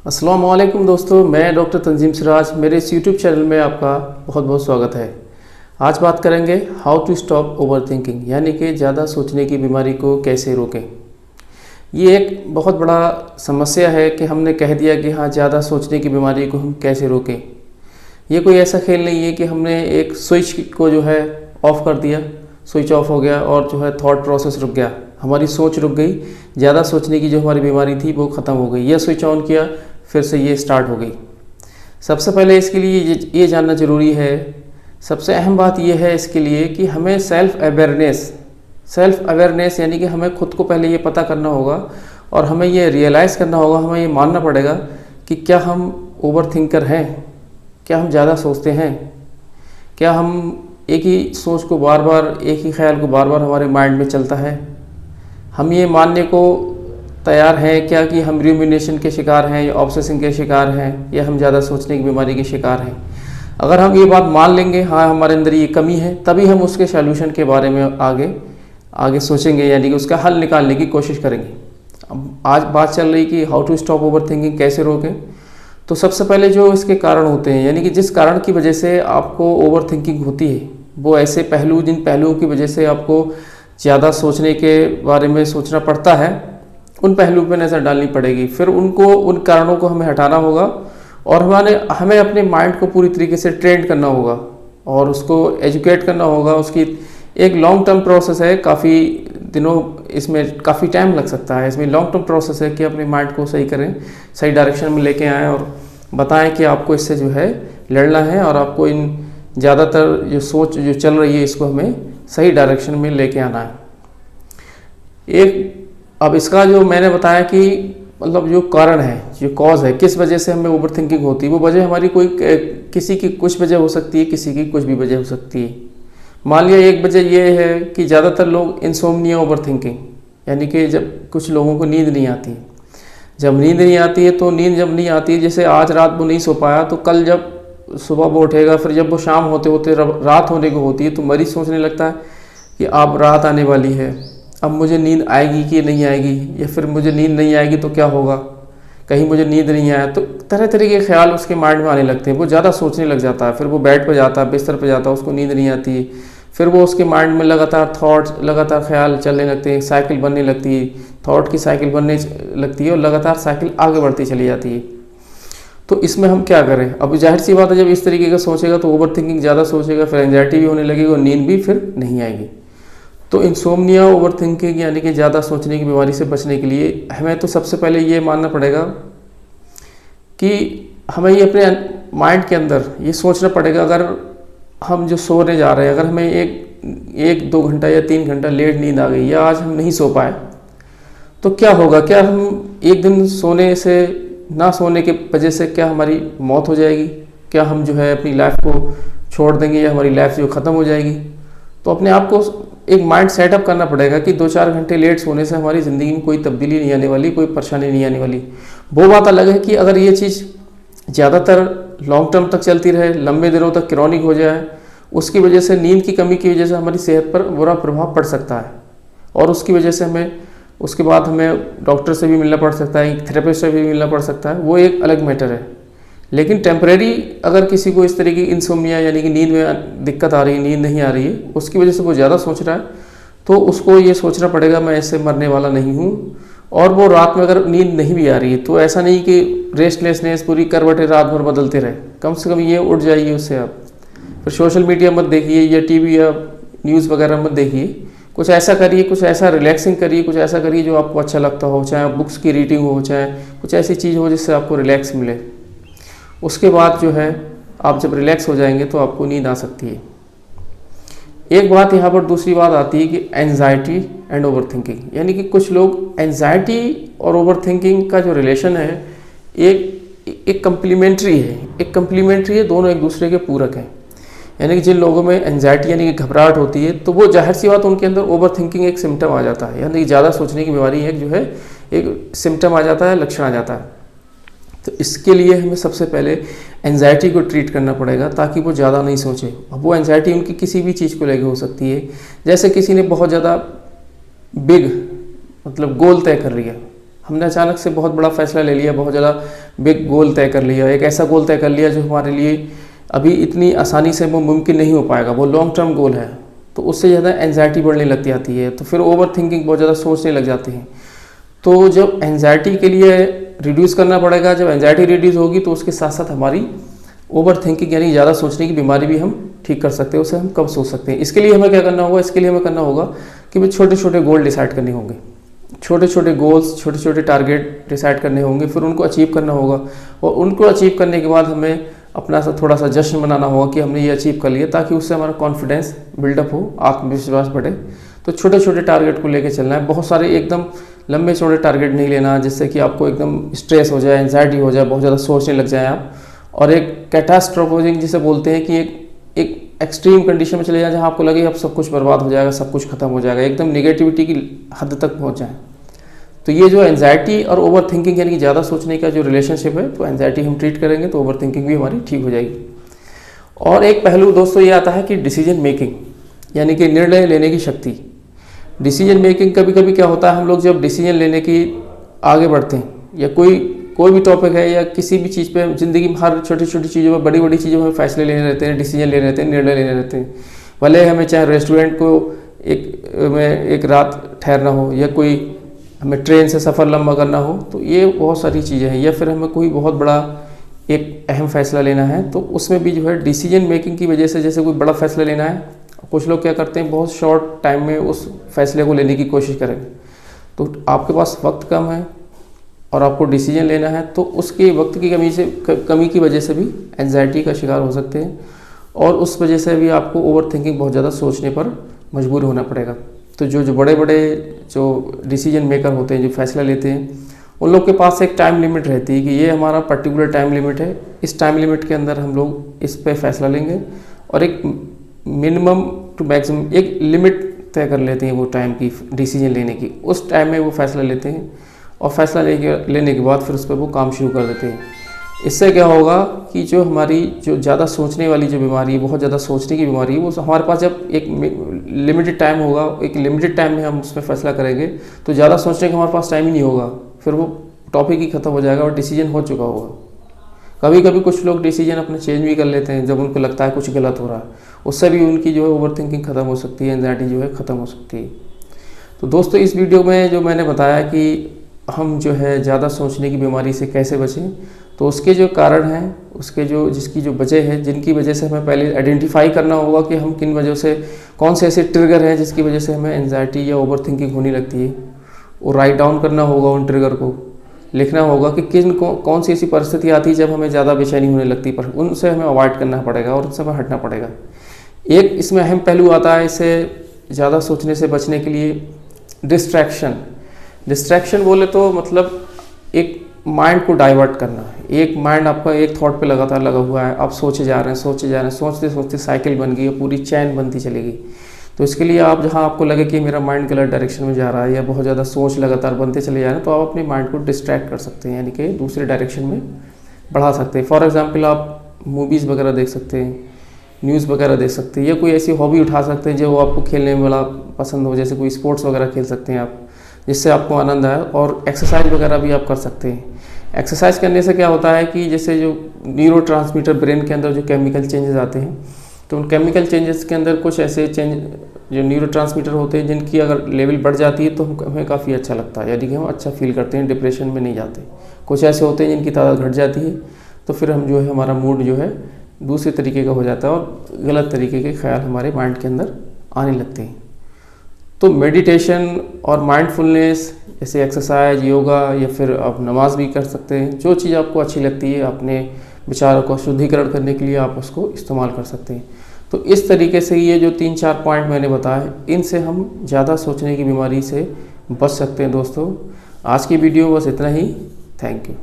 अस्सलाम वालेकुम दोस्तों, मैं डॉक्टर तंजीम सिराज। मेरे इस यूट्यूब चैनल में आपका बहुत बहुत स्वागत है। आज बात करेंगे how to stop overthinking, यानी कि ज़्यादा सोचने की बीमारी को कैसे रोकें। ये एक बहुत बड़ा समस्या है कि हमने कह दिया कि हाँ, ज़्यादा सोचने की बीमारी को हम कैसे रोकें। ये कोई ऐसा खेल नहीं है कि हमने एक स्विच को जो है ऑफ़ कर दिया, स्विच ऑफ हो गया और जो है थॉट प्रोसेस रुक गया, हमारी सोच रुक गई, ज़्यादा सोचने की जो हमारी बीमारी थी वो ख़त्म हो गई। यह स्विच ऑन किया, फिर से ये स्टार्ट हो गई। सबसे पहले इसके लिए ये जानना ज़रूरी है, सबसे अहम बात यह है इसके लिए कि हमें सेल्फ अवेयरनेस यानी कि हमें खुद को पहले ये पता करना होगा और हमें ये रियलाइज़ करना होगा, हमें ये मानना पड़ेगा कि क्या हम ओवर थिंकर हैं, क्या हम ज़्यादा सोचते हैं, क्या हम एक ही सोच को बार बार, एक ही ख्याल को बार बार हमारे माइंड में चलता है। हम ये मानने को तैयार हैं क्या कि हम रूमिनेशन के शिकार हैं या ऑब्सेसिंग के शिकार हैं या हम ज़्यादा सोचने की बीमारी के शिकार हैं। अगर हम ये बात मान लेंगे, हाँ हमारे अंदर ये कमी है, तभी हम उसके सॉल्यूशन के बारे में आगे सोचेंगे, यानी कि उसका हल निकालने की कोशिश करेंगे। अब आज बात चल रही कि how to stop overthinking, कैसे रोकें। तो सबसे पहले जो इसके कारण होते हैं, यानी कि जिस कारण की वजह से आपको ओवर थिंकिंग होती है, वो ऐसे पहलू, जिन पहलुओं की वजह से आपको ज़्यादा सोचने के बारे में सोचना पड़ता है, उन पहलू पर नज़र डालनी पड़ेगी। फिर उन कारणों को हमें हटाना होगा और हमें अपने माइंड को पूरी तरीके से ट्रेन करना होगा और उसको एजुकेट करना होगा। उसकी एक लॉन्ग टर्म प्रोसेस है, काफ़ी दिनों, इसमें काफ़ी टाइम लग सकता है। इसमें लॉन्ग टर्म प्रोसेस है कि अपने माइंड को सही करें, सही डायरेक्शन में लेके आएँ और बताएं कि आपको इससे जो है लड़ना है और आपको इन ज़्यादातर जो सोच जो चल रही है इसको हमें सही डायरेक्शन में लेके आना है। अब इसका जो मैंने बताया कि मतलब जो कारण है, जो कॉज है, किस वजह से हमें ओवर थिंकिंग होती है, वो वजह हमारी किसी की कुछ वजह हो सकती है, किसी की कुछ भी वजह हो सकती है। मान लिया एक वजह ये है कि ज़्यादातर लोग इंसोम्निया ओवर थिंकिंग, यानी कि जब कुछ लोगों को नींद नहीं आती है। जब नींद नहीं आती है तो नींद जब नहीं आती है, जैसे आज रात वो नहीं सो पाया, तो कल जब सुबह वो उठेगा, फिर जब वो शाम होते होते रात होने को होती है तो मरीज सोचने लगता है कि अब रात आने वाली है, अब मुझे नींद आएगी कि नहीं आएगी, या फिर मुझे नींद नहीं आएगी तो क्या होगा, कहीं मुझे नींद नहीं आया। तो तरह तरह के ख्याल उसके माइंड में आने लगते हैं, वो ज़्यादा सोचने लग जाता है। फिर वो बेड पर जाता है, बिस्तर पर जाता है, उसको नींद नहीं आती है, फिर वो उसके माइंड में लगातार थॉट्स, लगातार ख्याल चलने लगते हैं, साइकिल बनने लगती है, थॉट की साइकिल बनने लगती है और लगातार साइकिल आगे बढ़ती चली जाती है। तो इसमें हम क्या करें? अब जाहिर सी बात है, जब इस तरीके का सोचेगा तो ओवर थिंकिंग ज़्यादा सोचेगा, फिर एंजाइटी भी होने लगेगी और नींद भी फिर नहीं आएगी। तो इंसोम्निया ओवर थिंकिंग यानी कि ज़्यादा सोचने की बीमारी से बचने के लिए हमें तो सबसे पहले ये मानना पड़ेगा कि हमें ये अपने माइंड के अंदर ये सोचना पड़ेगा, अगर हम जो सोने जा रहे हैं, अगर हमें एक 2 घंटा या 3 घंटा लेट नींद आ गई या आज हम नहीं सो पाए तो क्या होगा? क्या हम एक दिन सोने से, ना सोने के वजह से क्या हमारी मौत हो जाएगी? क्या हम जो है अपनी लाइफ को छोड़ देंगे या हमारी लाइफ जो ख़त्म हो जाएगी? तो अपने आप को एक माइंड सेटअप करना पड़ेगा कि 2-4 घंटे लेट सोने से हमारी ज़िंदगी में कोई तब्दीली नहीं आने वाली, कोई परेशानी नहीं आने वाली। वो बात अलग है कि अगर ये चीज़ ज़्यादातर लॉन्ग टर्म तक चलती रहे, लंबे दिनों तक क्रॉनिक हो जाए, उसकी वजह से, नींद की कमी की वजह से हमारी सेहत पर बुरा प्रभाव पड़ सकता है और उसकी वजह से उसके बाद हमें डॉक्टर से भी मिलना पड़ सकता है, थेरेपिस्ट से भी मिलना पड़ सकता है, वो एक अलग मैटर है। लेकिन टेम्परेरी अगर किसी को इस तरह की इंसोम्निया यानी कि नींद में दिक्कत आ रही है, नींद नहीं आ रही है, उसकी वजह से वो ज़्यादा सोच रहा है, तो उसको ये सोचना पड़ेगा मैं इससे मरने वाला नहीं हूँ। और वो रात में अगर नींद नहीं भी आ रही है तो ऐसा नहीं कि रेस्टलेसनेस, पूरी करवटें रात भर बदलते रहे, कम से कम ये उठ जाइए उससे आप। फिर सोशल मीडिया मत देखिए या टीवी या न्यूज़ वगैरह मत देखिए, कुछ ऐसा करिए, कुछ ऐसा रिलैक्सिंग करिए, कुछ ऐसा करिए जो आपको अच्छा लगता हो, चाहे बुक्स की रीडिंग हो, चाहे कुछ ऐसी चीज़ हो जिससे आपको रिलैक्स मिले। उसके बाद जो है आप जब रिलैक्स हो जाएंगे तो आपको नींद आ सकती है। एक बात यहाँ पर दूसरी बात आती है कि एंजाइटी एंड ओवर थिंकिंग, यानी कि कुछ लोग एंजाइटी और ओवर थिंकिंग का जो रिलेशन है एक कम्प्लीमेंट्री है, दोनों एक दूसरे के पूरक हैं। यानी कि जिन लोगों में एंजाइटी यानी कि घबराहट होती है तो वो जाहिर सी बात उनके अंदर ओवर थिंकिंग एक सिम्टम आ जाता है, यानी कि ज़्यादा सोचने की बीमारी एक सिम्टम आ जाता है, लक्षण आ जाता है। तो इसके लिए हमें सबसे पहले एंजाइटी को ट्रीट करना पड़ेगा ताकि वो ज़्यादा नहीं सोचे। अब वो एंजाइटी उनकी किसी भी चीज़ को लेकर हो सकती है, जैसे किसी ने बहुत ज़्यादा बिग मतलब गोल तय कर लिया, हमने अचानक से बहुत बड़ा फैसला ले लिया, बहुत ज़्यादा बिग गोल तय कर लिया, एक ऐसा गोल तय कर लिया जो हमारे लिए अभी इतनी आसानी से वो मुमकिन नहीं हो पाएगा, वो लॉन्ग टर्म गोल है, तो उससे ज़्यादा एंजाइटी बढ़ने लगती आती है, तो फिर ओवर थिंकिंग बहुत ज़्यादा सोचने लग जाते हैं। तो जब एंजाइटी के लिए रिड्यूस करना पड़ेगा, जब एंजाइटी रिड्यूस होगी तो उसके साथ साथ हमारी ओवर थिंकिंग यानी ज़्यादा सोचने की बीमारी भी हम ठीक कर सकते हैं, उसे हम कब सोच सकते हैं। इसके लिए हमें क्या करना होगा, इसके लिए हमें करना होगा कि भाई छोटे छोटे गोल डिसाइड करने होंगे, छोटे छोटे गोल्स, छोटे छोटे टारगेट डिसाइड करने होंगे, फिर उनको अचीव करना होगा, और उनको अचीव करने के बाद हमें अपना थोड़ा सा जश्न मनाना होगा कि हमने ये अचीव कर लिया, ताकि उससे हमारा कॉन्फिडेंस बिल्डअप हो, आत्मविश्वास बढ़े। तो छोटे छोटे टारगेट को लेकर चलना है, बहुत सारे एकदम लंबे चौड़े टारगेट नहीं लेना जिससे कि आपको एकदम स्ट्रेस हो जाए, एंजाइटी हो जाए, बहुत ज़्यादा सोचने लग जाए आप, और एक कैटास्ट्रोफिक जिसे बोलते हैं कि एक एक्सट्रीम कंडीशन में चले जाए जहाँ आपको लगे अब सब कुछ बर्बाद हो जाएगा, सब कुछ खत्म हो जाएगा, एकदम निगेटिविटी की हद तक पहुँच जाए। तो ये जो एंजाइटी और ओवर थिंकिंग यानी कि ज़्यादा सोचने का जो रिलेशनशिप है, तो एंजाइटी हम ट्रीट करेंगे तो ओवर थिंकिंग भी हमारी ठीक हो जाएगी। और एक पहलू दोस्तों ये आता है कि डिसीजन मेकिंग यानी कि निर्णय लेने की शक्ति। डिसीजन मेकिंग कभी कभी क्या होता है, हम लोग जब डिसीजन लेने की आगे बढ़ते हैं या कोई भी टॉपिक है या किसी भी चीज़ पे ज़िंदगी में हर छोटी छोटी चीज़ों में, बड़ी बड़ी चीज़ों में फैसले लेने रहते हैं, डिसीजन लेने रहते हैं, निर्णय लेने रहते हैं। भले हमें चाहे रेस्टोरेंट को एक रात ठहरना हो, या कोई हमें ट्रेन से सफ़र लंबा करना हो, तो ये बहुत सारी चीज़ें हैं, या फिर हमें कोई बहुत बड़ा एक अहम फैसला लेना है, तो उसमें भी जो है डिसीजन मेकिंग की वजह से, जैसे कोई बड़ा फैसला लेना है, कुछ लोग क्या करते हैं बहुत शॉर्ट टाइम में उस फैसले को लेने की कोशिश करेंगे। तो आपके पास वक्त कम है और आपको डिसीजन लेना है, तो उसके वक्त की कमी की वजह से भी एंजाइटी का शिकार हो सकते हैं, और उस वजह से भी आपको ओवर थिंकिंग बहुत ज़्यादा सोचने पर मजबूर होना पड़ेगा। तो जो बड़े बड़े जो डिसीजन मेकर होते हैं, जो फैसला लेते हैं, उन लोग के पास एक टाइम लिमिट रहती है कि ये हमारा पर्टिकुलर टाइम लिमिट है, इस टाइम लिमिट के अंदर हम लोग इस पे फैसला लेंगे, और एक मिनिमम टू मैक्सिमम एक लिमिट तय कर लेते हैं वो टाइम की डिसीजन लेने की, उस टाइम में वो फैसला लेते हैं, और फैसला लेने के बाद फिर उस पर वो काम शुरू कर देते हैं। इससे क्या होगा कि जो हमारी जो ज़्यादा सोचने वाली जो बीमारी है, बहुत ज़्यादा सोचने की बीमारी है, वो हमारे पास जब एक लिमिटेड टाइम होगा, एक लिमिटेड टाइम में हम उस पर फैसला करेंगे, तो ज़्यादा सोचने का हमारे पास टाइम ही नहीं होगा, फिर वो टॉपिक ही खत्म हो जाएगा और डिसीजन हो चुका होगा। कभी कभी कुछ लोग डिसीजन अपने चेंज भी कर लेते हैं जब उनको लगता है कुछ गलत हो रहा है, उससे भी उनकी जो है ओवर थिंकिंग खत्म हो सकती है, एंजाइटी जो है ख़त्म हो सकती है। तो दोस्तों इस वीडियो में जो मैंने बताया कि हम जो है ज़्यादा सोचने की बीमारी से कैसे बचें, तो उसके जो कारण हैं, उसके जिसकी जो वजह है, जिनकी वजह से हमें पहले आइडेंटिफाई करना होगा कि हम किन वजह से, कौन से ऐसे ट्रिगर हैं जिसकी वजह से हमें एंजाइटी या ओवर थिंकिंग होने लगती है, और राइट डाउन करना होगा, उन ट्रिगर को लिखना होगा कि कौन सी ऐसी परिस्थिति आती है जब हमें ज़्यादा बेचैनी होने लगती है, पर उनसे हमें अवॉइड करना पड़ेगा और उनसे हमें हटना पड़ेगा। एक इसमें अहम पहलू आता है इसे ज़्यादा सोचने से बचने के लिए, डिस्ट्रैक्शन बोले तो मतलब एक माइंड को डाइवर्ट करना है। एक माइंड आपका एक थॉट पे लगातार लगा हुआ है, आप सोचे जा रहे हैं, सोचते सोचते साइकिल बन गई, पूरी चैन बनती चलेगी। तो इसके लिए आप जहाँ आपको लगे कि मेरा माइंड गलत डायरेक्शन में जा रहा है या बहुत ज़्यादा सोच लगातार बनते चले जा रहे हैं, तो आप अपने माइंड को डिस्ट्रैक्ट कर सकते हैं, यानी कि दूसरे डायरेक्शन में बढ़ा सकते हैं। फॉर एग्जांपल आप मूवीज़ वगैरह देख सकते हैं, न्यूज़ वगैरह देख सकते हैं, या कोई ऐसी हॉबी उठा सकते हैं जो आपको खेलने में बड़ा पसंद हो, जैसे कोई स्पोर्ट्स वगैरह खेल सकते हैं आप, जिससे आपको आनंद आए। और एक्सरसाइज वगैरह भी आप कर सकते हैं। एक्सरसाइज करने से क्या होता है कि जैसे जो न्यूरोट्रांसमीटर ब्रेन के अंदर जो केमिकल चेंजेस आते हैं, तो उन केमिकल चेंजेस के अंदर कुछ ऐसे चेंज जो न्यूरोट्रांसमीटर होते हैं जिनकी अगर लेवल बढ़ जाती है तो हमें काफ़ी अच्छा लगता है, यानी कि हम अच्छा फील करते हैं, डिप्रेशन में नहीं जाते। कुछ ऐसे होते हैं जिनकी तादाद घट जाती है तो फिर हम जो है हमारा मूड जो है दूसरे तरीके का हो जाता है और गलत तरीके के ख्याल हमारे माइंड के अंदर आने लगते हैं। तो मेडिटेशन और माइंडफुलनेस जैसे एक्सरसाइज, योगा या फिर आप नमाज भी कर सकते हैं। जो चीज़ आपको अच्छी लगती है अपने विचारों को शुद्धिकरण करने के लिए आप उसको इस्तेमाल कर सकते हैं। तो इस तरीके से ये जो 3-4 पॉइंट मैंने बताए, इनसे हम ज़्यादा सोचने की बीमारी से बच सकते हैं। दोस्तों आज की वीडियो बस इतना ही। Thank you.